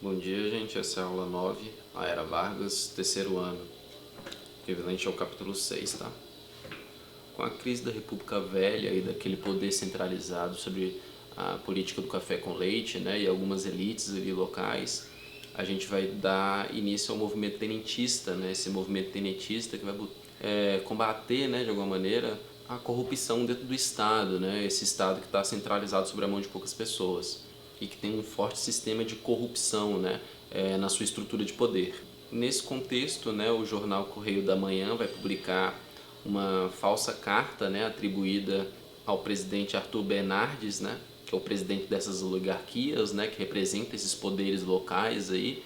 Bom dia, gente. Essa é a aula 9, a Era Vargas, terceiro ano, equivalente ao capítulo 6, tá? Com a crise da República Velha e daquele poder centralizado sobre a política do café com leite, né, e algumas elites ali locais, a gente vai dar início ao movimento tenentista, né, esse movimento tenentista que vai combater, né, de alguma maneira, a corrupção dentro do Estado, né, esse Estado que está centralizado sobre a mão de poucas pessoas e que tem um forte sistema de corrupção, né, na sua estrutura de poder. Nesse contexto, né, o jornal Correio da Manhã vai publicar uma falsa carta, né, atribuída ao presidente Arthur Bernardes, né, que é o presidente dessas oligarquias, né, que representa esses poderes locais aí,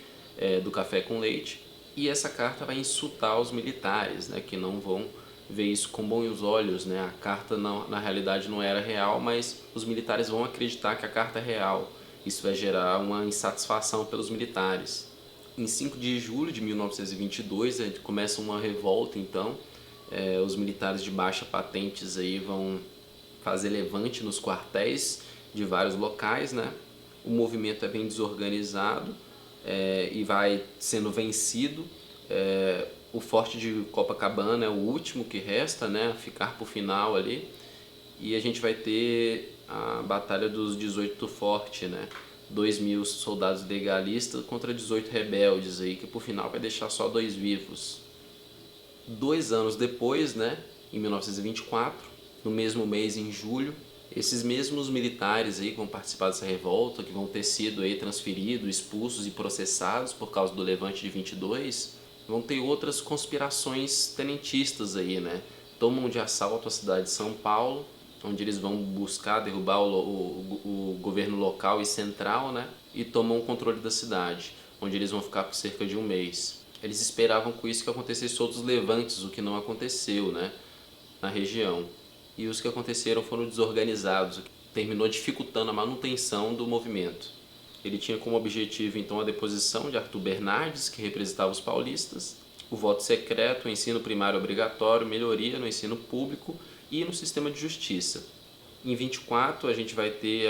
do café com leite. E essa carta vai insultar os militares, né, que não vão ver isso com bons olhos, né? A carta na realidade não era real, mas os militares vão acreditar que a carta é real. Isso vai gerar uma insatisfação pelos militares. Em 5 de julho de 1922, começa uma revolta, então, os militares de baixa patentes aí vão fazer levante nos quartéis de vários locais, né? O movimento é bem desorganizado e vai sendo vencido. O Forte de Copacabana é o último que resta, né? Ficar por final ali. E a gente vai ter a Batalha dos 18 Forte, né? 2.000 soldados legalistas contra 18 rebeldes aí, que por final vai deixar só 2 vivos. 2 anos depois, né, em 1924, no mesmo mês, em julho, esses mesmos militares aí que vão participar dessa revolta, que vão ter sido aí transferidos, expulsos e processados por causa do Levante de 22, vão ter outras conspirações tenentistas aí, né? Tomam de assalto a cidade de São Paulo, onde eles vão buscar derrubar o governo local e central, né? E tomam o controle da cidade, onde eles vão ficar por cerca de um mês. Eles esperavam com isso que acontecesse outros levantes, o que não aconteceu, né? Na região. E os que aconteceram foram desorganizados, o que terminou dificultando a manutenção do movimento. Ele tinha como objetivo então a deposição de Arthur Bernardes, que representava os paulistas, o voto secreto, o ensino primário obrigatório, melhoria no ensino público e no sistema de justiça. Em 24 a gente vai ter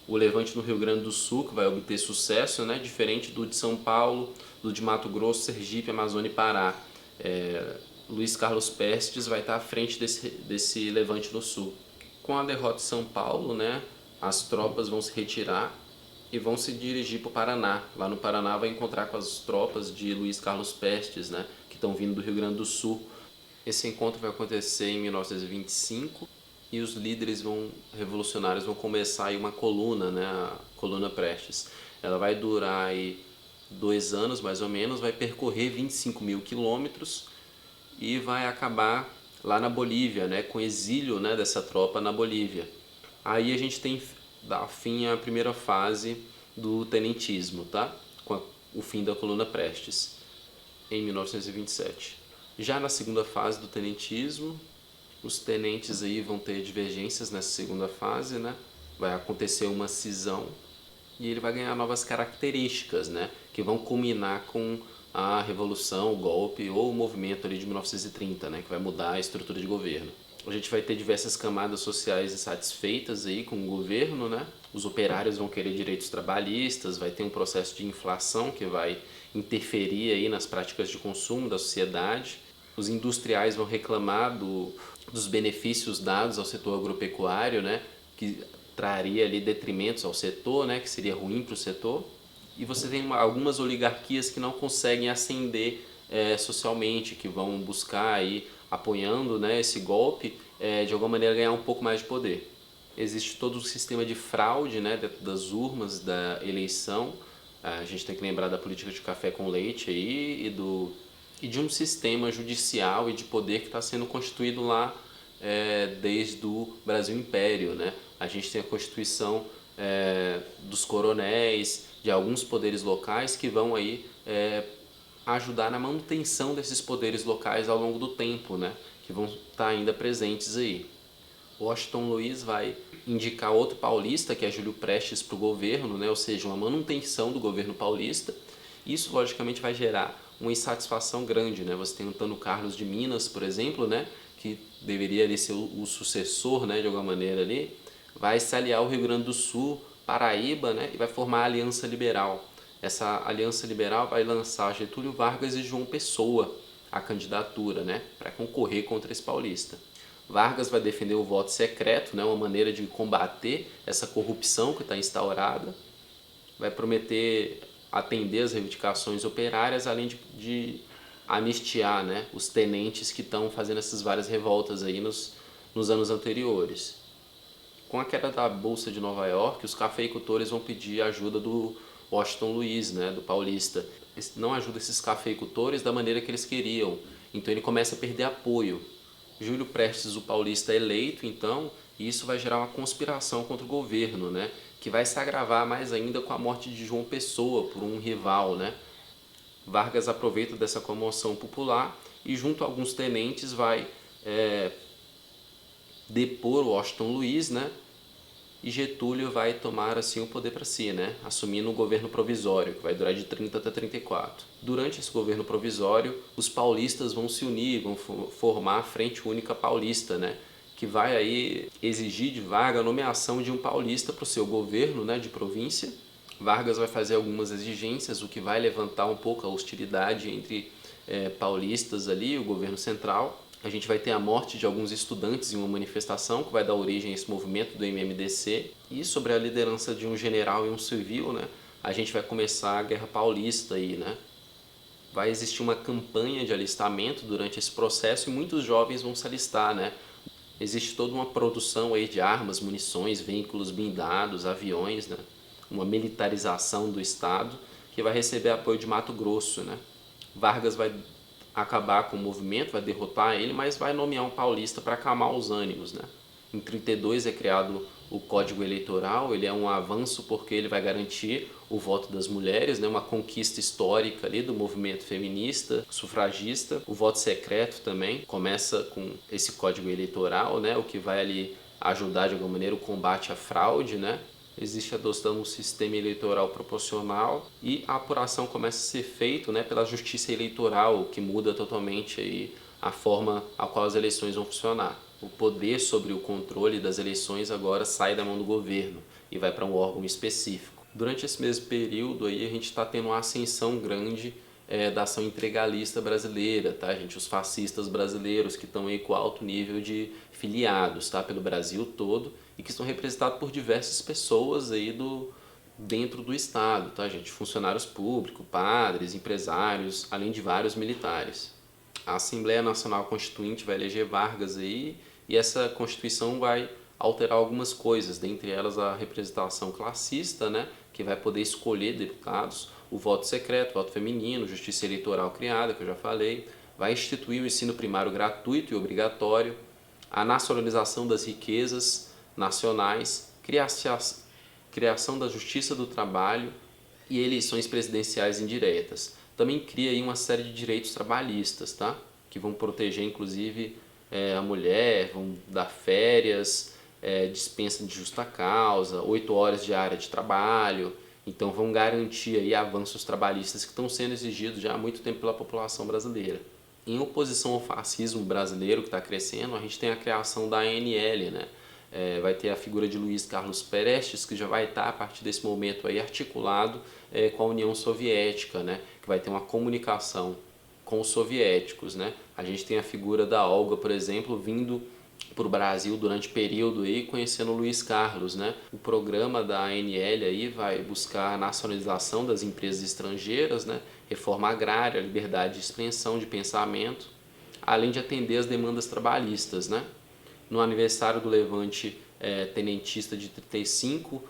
o levante no Rio Grande do Sul, que vai obter sucesso, né? Diferente do de São Paulo, do de Mato Grosso, Sergipe, Amazônia e Pará. Luiz Carlos Prestes vai estar à frente desse levante no Sul. Com a derrota de São Paulo, né, as tropas vão se retirar e vão se dirigir para o Paraná. Lá no Paraná vai encontrar com as tropas de Luiz Carlos Prestes, né, que estão vindo do Rio Grande do Sul. Esse encontro vai acontecer em 1925 e os líderes revolucionários vão começar aí uma coluna, né, a coluna Prestes. Ela vai durar aí 2 anos mais ou menos, vai percorrer 25.000 quilômetros e vai acabar lá na Bolívia, né, com exílio, né, dessa tropa na Bolívia. Aí a gente tem dá fim à primeira fase do tenentismo, tá? Com o fim da coluna Prestes, em 1927. Já na segunda fase do tenentismo, os tenentes aí vão ter divergências nessa segunda fase, né? Vai acontecer uma cisão e ele vai ganhar novas características, né? Que vão culminar com a revolução, o golpe ou o movimento ali de 1930, né? Que vai mudar a estrutura de governo. A gente vai ter diversas camadas sociais insatisfeitas aí com o governo, né? Os operários vão querer direitos trabalhistas, vai ter um processo de inflação que vai interferir aí nas práticas de consumo da sociedade. Os industriais vão reclamar dos benefícios dados ao setor agropecuário, né? Que traria ali detrimentos ao setor, né? Que seria ruim para o setor. E você tem algumas oligarquias que não conseguem ascender socialmente, que vão buscar aí, apoiando, né, esse golpe, de alguma maneira ganhar um pouco mais de poder. Existe todo o sistema de fraude, né, dentro das urnas da eleição. A gente tem que lembrar da política de café com leite aí e de um sistema judicial e de poder que está sendo constituído lá desde o Brasil Império, né? A gente tem a constituição dos coronéis, de alguns poderes locais que vão aí ajudar na manutenção desses poderes locais ao longo do tempo, né? Que vão estar ainda presentes aí. Washington Luiz vai indicar outro paulista, que é Júlio Prestes, para o governo, né? Ou seja, uma manutenção do governo paulista. Isso, logicamente, vai gerar uma insatisfação grande, né? Você tem o Antônio Carlos de Minas, por exemplo, né? Que deveria ali ser o sucessor, né? De alguma maneira ali, vai se aliar ao Rio Grande do Sul, Paraíba, né? E vai formar a Aliança Liberal. Essa aliança liberal vai lançar Getúlio Vargas e João Pessoa a candidatura, né, para concorrer contra esse paulista. Vargas vai defender o voto secreto, né, uma maneira de combater essa corrupção que está instaurada. Vai prometer atender as reivindicações operárias, além de anistiar, né, os tenentes que estão fazendo essas várias revoltas aí nos anos anteriores. Com a queda da Bolsa de Nova York, os cafeicultores vão pedir ajuda do Washington Luiz, né, do paulista. Não ajuda esses cafeicultores da maneira que eles queriam, então ele começa a perder apoio. Júlio Prestes, o paulista, é eleito, então, e isso vai gerar uma conspiração contra o governo, né, que vai se agravar mais ainda com a morte de João Pessoa por um rival, né. Vargas aproveita dessa comoção popular e, junto a alguns tenentes, vai depor o Washington Luiz, né? E Getúlio vai tomar assim o poder para si, né? Assumindo um governo provisório, que vai durar de 30 até 34. Durante esse governo provisório, os paulistas vão se unir, vão formar a Frente Única Paulista, né? Que vai aí exigir de Vargas a nomeação de um paulista para o seu governo, né, de província. Vargas vai fazer algumas exigências, o que vai levantar um pouco a hostilidade entre paulistas ali, o governo central. A gente vai ter a morte de alguns estudantes em uma manifestação que vai dar origem a esse movimento do MMDC. E sobre a liderança de um general e um civil, né, a gente vai começar a Guerra Paulista aí, né? Vai existir uma campanha de alistamento durante esse processo e muitos jovens vão se alistar, né? Existe toda uma produção aí de armas, munições, veículos blindados, aviões, né? Uma militarização do Estado que vai receber apoio de Mato Grosso, né? Vargas vai acabar com o movimento, vai derrotar ele, mas vai nomear um paulista para acalmar os ânimos, né? Em 32 é criado o Código Eleitoral, ele é um avanço porque ele vai garantir o voto das mulheres, né? Uma conquista histórica ali do movimento feminista, sufragista. O voto secreto também começa com esse Código Eleitoral, né? O que vai ali ajudar de alguma maneira o combate à fraude, né? Existe adoção um sistema eleitoral proporcional e a apuração começa a ser feita, né, pela justiça eleitoral, que muda totalmente aí a forma a qual as eleições vão funcionar. O poder sobre o controle das eleições agora sai da mão do governo e vai para um órgão específico. Durante esse mesmo período aí a gente está tendo uma ascensão grande da ação integralista brasileira, tá, gente? Os fascistas brasileiros que estão aí com alto nível de filiados, tá, pelo Brasil todo e que estão representados por diversas pessoas aí dentro do Estado, tá, gente? Funcionários públicos, padres, empresários, além de vários militares. A Assembleia Nacional Constituinte vai eleger Vargas aí e essa Constituição vai alterar algumas coisas, dentre elas a representação classista, né, que vai poder escolher deputados, o voto secreto, voto feminino, justiça eleitoral criada, que eu já falei, vai instituir o ensino primário gratuito e obrigatório, a nacionalização das riquezas nacionais, criação da justiça do trabalho e eleições presidenciais indiretas. Também cria aí uma série de direitos trabalhistas, tá? Que vão proteger inclusive a mulher, vão dar férias, dispensa de justa causa, 8 horas diária de trabalho. Então vão garantir aí avanços trabalhistas que estão sendo exigidos já há muito tempo pela população brasileira. Em oposição ao fascismo brasileiro que está crescendo, a gente tem a criação da ANL, né? Vai ter a figura de Luiz Carlos Prestes, que já vai estar a partir desse momento aí articulado com a União Soviética, né? Que vai ter uma comunicação com os soviéticos, né? A gente tem a figura da Olga, por exemplo, vindo para o Brasil durante o período aí, conhecendo o Luiz Carlos, né? O programa da ANL aí vai buscar a nacionalização das empresas estrangeiras, né? Reforma agrária, liberdade de expressão, de pensamento, além de atender as demandas trabalhistas, né? No aniversário do Levante tenentista de 35,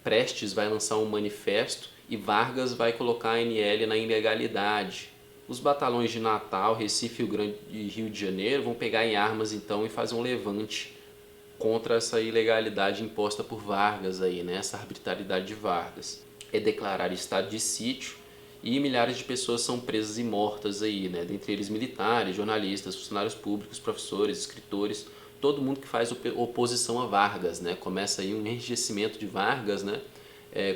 Prestes vai lançar um manifesto e Vargas vai colocar a ANL na ilegalidade. Os batalhões de Natal, Recife, Rio Grande e Rio de Janeiro vão pegar em armas então e fazer um levante contra essa ilegalidade imposta por Vargas aí, né? Essa arbitrariedade de Vargas. É declarar estado de sítio e milhares de pessoas são presas e mortas aí, né? Dentre eles militares, jornalistas, funcionários públicos, professores, escritores, todo mundo que faz oposição a Vargas, né? Começa aí um enrijecimento de Vargas, né?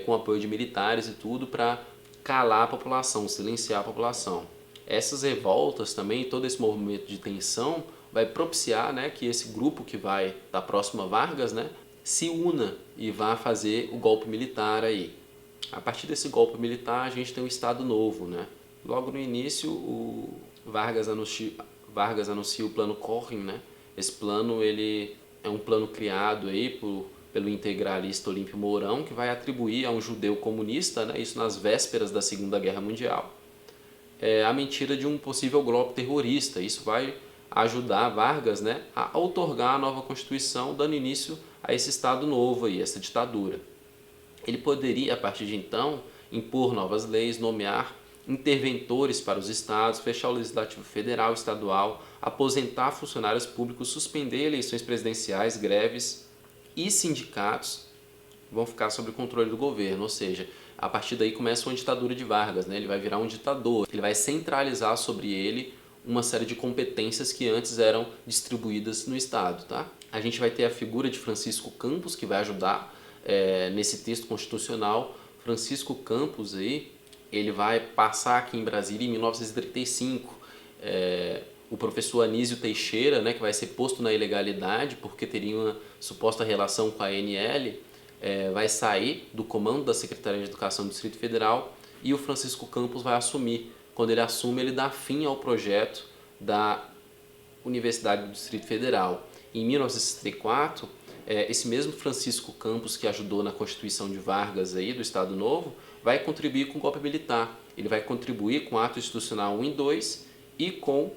Com apoio de militares e tudo para calar a população, silenciar a população. Essas revoltas também, todo esse movimento de tensão vai propiciar, né, que esse grupo que vai estar próximo a Vargas, né, se una e vá fazer o golpe militar aí. A partir desse golpe militar, a gente tem um Estado Novo, né? Logo no início, o Vargas anuncia o Plano Cochrane, né? Esse plano ele é um plano criado aí pelo integralista Olímpio Mourão, que vai atribuir a um judeu comunista, né? Isso nas vésperas da Segunda Guerra Mundial, a mentira de um possível golpe terrorista. Isso vai ajudar Vargas, né, a outorgar a nova Constituição, dando início a esse Estado Novo, aí, essa ditadura. Ele poderia, a partir de então, impor novas leis, nomear interventores para os estados, fechar o legislativo federal e estadual, aposentar funcionários públicos, suspender eleições presidenciais, greves, e sindicatos vão ficar sob o controle do governo. Ou seja, a partir daí começa uma ditadura de Vargas, né? Ele vai virar um ditador, ele vai centralizar sobre ele uma série de competências que antes eram distribuídas no Estado. Tá? A gente vai ter a figura de Francisco Campos, que vai ajudar nesse texto constitucional. Francisco Campos aí, ele vai passar aqui em Brasília em 1935. O professor Anísio Teixeira, né, que vai ser posto na ilegalidade porque teria uma suposta relação com a ANL, vai sair do comando da Secretaria de Educação do Distrito Federal e o Francisco Campos vai assumir. Quando ele assume, ele dá fim ao projeto da Universidade do Distrito Federal. Em 1964, esse mesmo Francisco Campos, que ajudou na Constituição de Vargas aí, do Estado Novo, vai contribuir com o golpe militar. Ele vai contribuir com o Ato Institucional 1 e 2 e com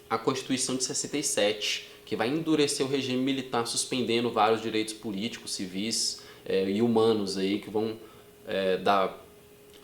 a Constituição de 67, que vai endurecer o regime militar, suspendendo vários direitos políticos, civis e humanos aí, que vão dar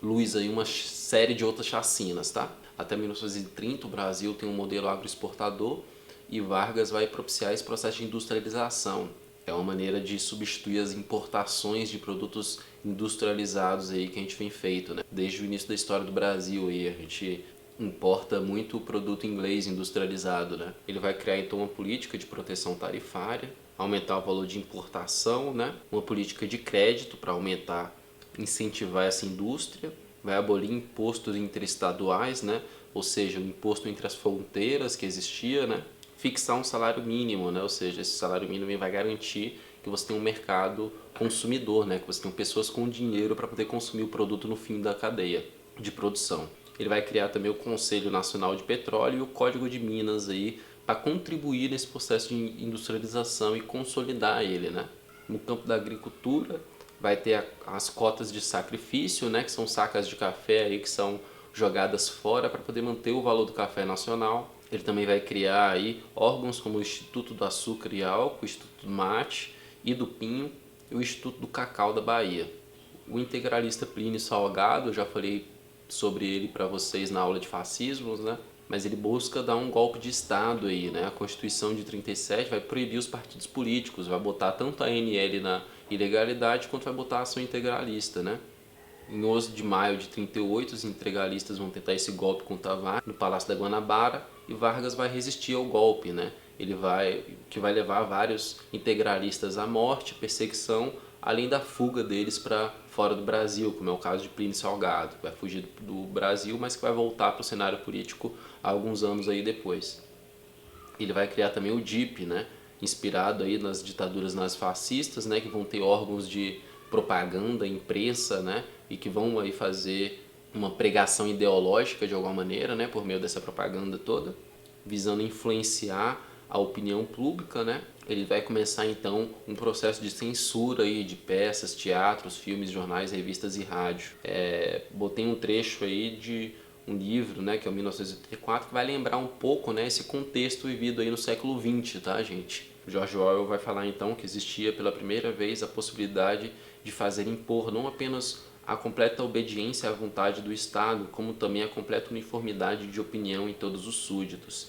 luz aí uma série de outras chacinas, tá? Até 1930 o Brasil tem um modelo agroexportador e Vargas vai propiciar esse processo de industrialização. É uma maneira de substituir as importações de produtos industrializados aí que a gente vem feito, né? Desde o início da história do Brasil aí, a gente importa muito produto inglês industrializado, né? Ele vai criar então uma política de proteção tarifária, aumentar o valor de importação, né? Uma política de crédito para aumentar, incentivar essa indústria, vai abolir impostos interestaduais, né? Ou seja, o imposto entre as fronteiras que existia, né? Fixar um salário mínimo, né? Ou seja, esse salário mínimo vai garantir que você tem um mercado consumidor, né? Que você tem pessoas com dinheiro para poder consumir o produto no fim da cadeia de produção. Ele vai criar também o Conselho Nacional de Petróleo e o Código de Minas aí para contribuir nesse processo de industrialização e consolidar ele, né? No campo da agricultura vai ter as cotas de sacrifício, né? Que são sacas de café aí que são jogadas fora para poder manter o valor do café nacional. Ele também vai criar aí órgãos como o Instituto do Açúcar e Álcool, o Instituto do Mate e do Pinho e o Instituto do Cacau da Bahia. O integralista Plínio Salgado, eu já falei sobre ele para vocês na aula de fascismos, né? Mas ele busca dar um golpe de Estado aí, né? A Constituição de 37 vai proibir os partidos políticos, vai botar tanto a ANL na ilegalidade quanto vai botar a ação integralista, né? Em 11 de maio de 38, os integralistas vão tentar esse golpe contra Vargas no Palácio da Guanabara e Vargas vai resistir ao golpe, né? Que vai levar vários integralistas à morte, perseguição, além da fuga deles para fora do Brasil, como é o caso de Plínio Salgado, que vai fugir do Brasil, mas que vai voltar para o cenário político alguns anos aí depois. Ele vai criar também o DIP, né? Inspirado aí nas ditaduras nazifascistas, né? Que vão ter órgãos de propaganda, imprensa, né? E que vão aí fazer uma pregação ideológica de alguma maneira, né? Por meio dessa propaganda toda, visando influenciar a opinião pública, né? Ele vai começar então um processo de censura aí de peças, teatros, filmes, jornais, revistas e rádio. Botei um trecho aí de um livro, né, que é o 1984, que vai lembrar um pouco, né, esse contexto vivido aí no século XX, tá, gente? O George Orwell vai falar então que existia pela primeira vez a possibilidade de fazer impor não apenas a completa obediência à vontade do Estado, como também a completa uniformidade de opinião em todos os súditos.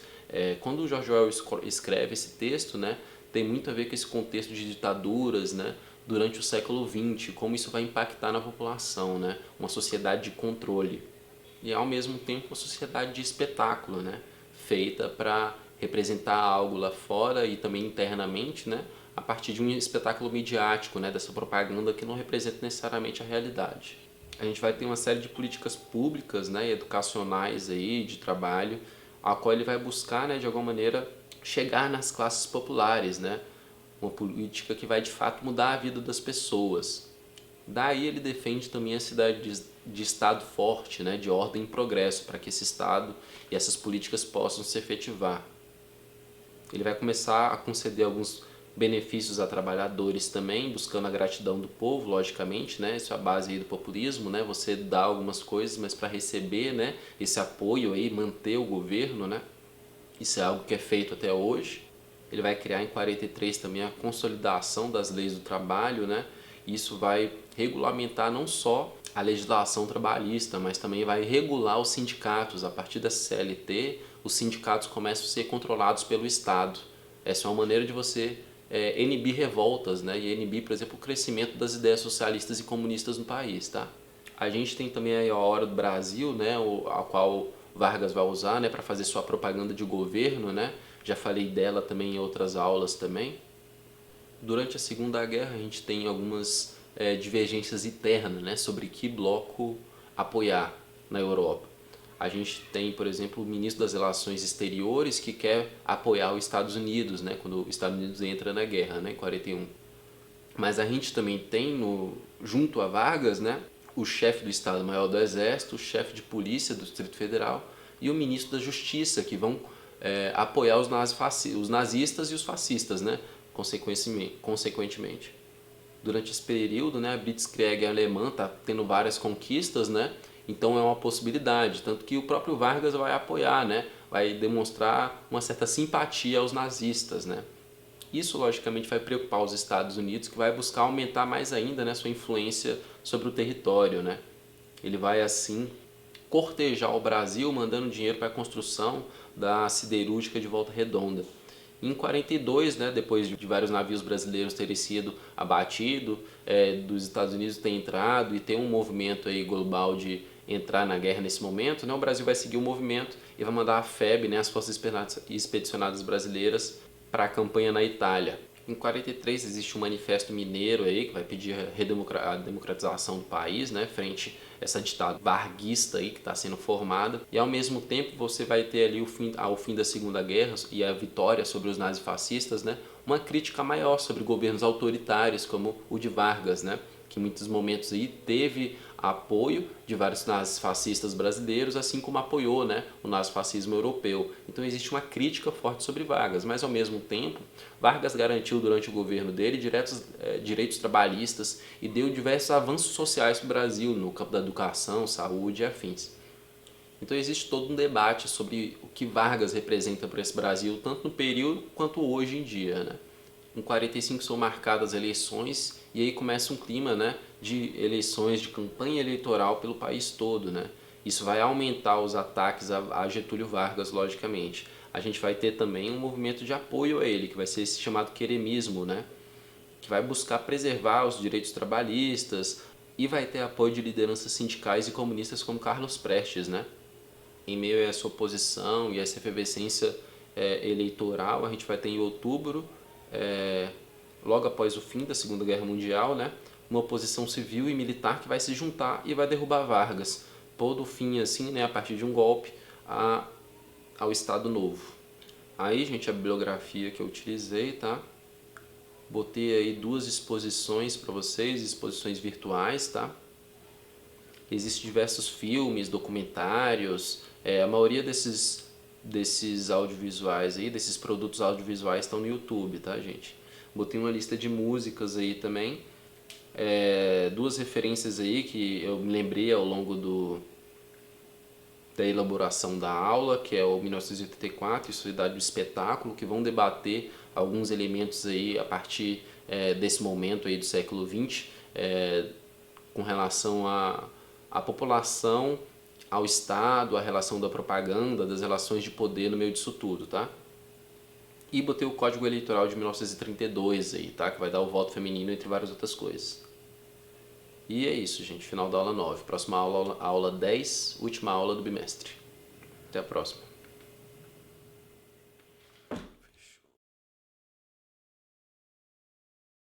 Quando o George Orwell escreve esse texto, né, tem muito a ver com esse contexto de ditaduras, né, durante o século XX, como isso vai impactar na população, né, uma sociedade de controle. E ao mesmo tempo uma sociedade de espetáculo, né, feita para representar algo lá fora e também internamente, né, a partir de um espetáculo midiático, né, dessa propaganda que não representa necessariamente a realidade. A gente vai ter uma série de políticas públicas, né, educacionais aí, de trabalho, a qual ele vai buscar, né, de alguma maneira chegar nas classes populares, né, uma política que vai de fato mudar a vida das pessoas. Daí ele defende também a cidade de Estado forte, né, de ordem e progresso, para que esse Estado e essas políticas possam se efetivar. Ele vai começar a conceder alguns benefícios a trabalhadores também, buscando a gratidão do povo, logicamente, né? Isso é a base aí do populismo, né? Você dá algumas coisas, mas para receber, né, esse apoio aí, manter o governo, né? Isso é algo que é feito até hoje. Ele vai criar em 43 também a consolidação das leis do trabalho, né? Isso vai regulamentar não só a legislação trabalhista, mas também vai regular os sindicatos. A partir da CLT, os sindicatos começam a ser controlados pelo Estado. Essa é uma maneira de você inibir revoltas, né? E inibir, por exemplo, o crescimento das ideias socialistas e comunistas no país, tá? A gente tem também aí a Hora do Brasil, né? A qual Vargas vai usar, né, para fazer sua propaganda de governo, né? Já falei dela também em outras aulas também. Durante a Segunda Guerra a gente tem algumas divergências internas, né, sobre que bloco apoiar na Europa. A gente tem, por exemplo, o ministro das Relações Exteriores que quer apoiar os Estados Unidos, né, quando os Estados Unidos entra na guerra, né, em 41. Mas a gente também tem, junto a Vargas, né, o chefe do Estado-Maior do Exército, o chefe de polícia do Distrito Federal e o ministro da Justiça, que vão apoiar os nazistas e os fascistas, né, consequentemente. Durante esse período, né, a Blitzkrieg alemã está tendo várias conquistas, né, então é uma possibilidade, tanto que o próprio Vargas vai apoiar, né, vai demonstrar uma certa simpatia aos nazistas, né. Isso, logicamente, vai preocupar os Estados Unidos, que vai buscar aumentar mais ainda, né, sua influência sobre o território, né. Ele vai, assim, cortejar o Brasil, mandando dinheiro para a construção da siderúrgica de Volta Redonda. Em 42, né, depois de vários navios brasileiros terem sido abatidos, dos Estados Unidos ter entrado e ter um movimento aí global de entrar na guerra nesse momento, né, o Brasil vai seguir o movimento e vai mandar a FEB, né, as Forças Expedicionárias Brasileiras, para a campanha na Itália. Em 43 existe um manifesto mineiro aí que vai pedir a democratização do país, né, frente a essa ditadura varguista aí que está sendo formada. E ao mesmo tempo você vai ter ali ao fim da Segunda Guerra e a vitória sobre os nazifascistas, né, uma crítica maior sobre governos autoritários como o de Vargas, né, que em muitos momentos aí teve apoio de vários nazifascistas brasileiros, assim como apoiou, né, o nazifascismo europeu. Então existe uma crítica forte sobre Vargas, mas ao mesmo tempo Vargas garantiu durante o governo dele direitos trabalhistas e deu diversos avanços sociais para o Brasil no campo da educação, saúde e afins. Então existe todo um debate sobre o que Vargas representa para esse Brasil, tanto no período quanto hoje em dia, né? Em 45 são marcadas eleições e aí começa um clima, né, de eleições, de campanha eleitoral pelo país todo, né? Isso vai aumentar os ataques a Getúlio Vargas, logicamente. A gente vai ter também um movimento de apoio a ele, que vai ser esse chamado queremismo, né, que vai buscar preservar os direitos trabalhistas e vai ter apoio de lideranças sindicais e comunistas como Carlos Prestes, né? Em meio a essa oposição e essa efervescência eleitoral, a gente vai ter em outubro, logo após o fim da Segunda Guerra Mundial, né, uma oposição civil e militar que vai se juntar e vai derrubar Vargas, pondo fim, assim, né, a partir de um golpe ao Estado Novo. Aí, gente, a bibliografia que eu utilizei, tá? Botei aí 2 exposições para vocês, exposições virtuais, tá? Existem diversos filmes, documentários, a maioria desses audiovisuais aí, desses produtos audiovisuais estão no YouTube, tá, gente? Botei uma lista de músicas aí também, 2 referências aí que eu me lembrei ao longo da elaboração da aula, que é o 1984 e Sociedade do Espetáculo, que vão debater alguns elementos aí a partir desse momento aí do século XX, com relação à população, ao Estado, a relação da propaganda, das relações de poder no meio disso tudo, tá? E botei o Código Eleitoral de 1932 aí, tá? Que vai dar o voto feminino, entre várias outras coisas. E é isso, gente. Final da aula 9. Próxima aula, aula 10, última aula do bimestre. Até a próxima.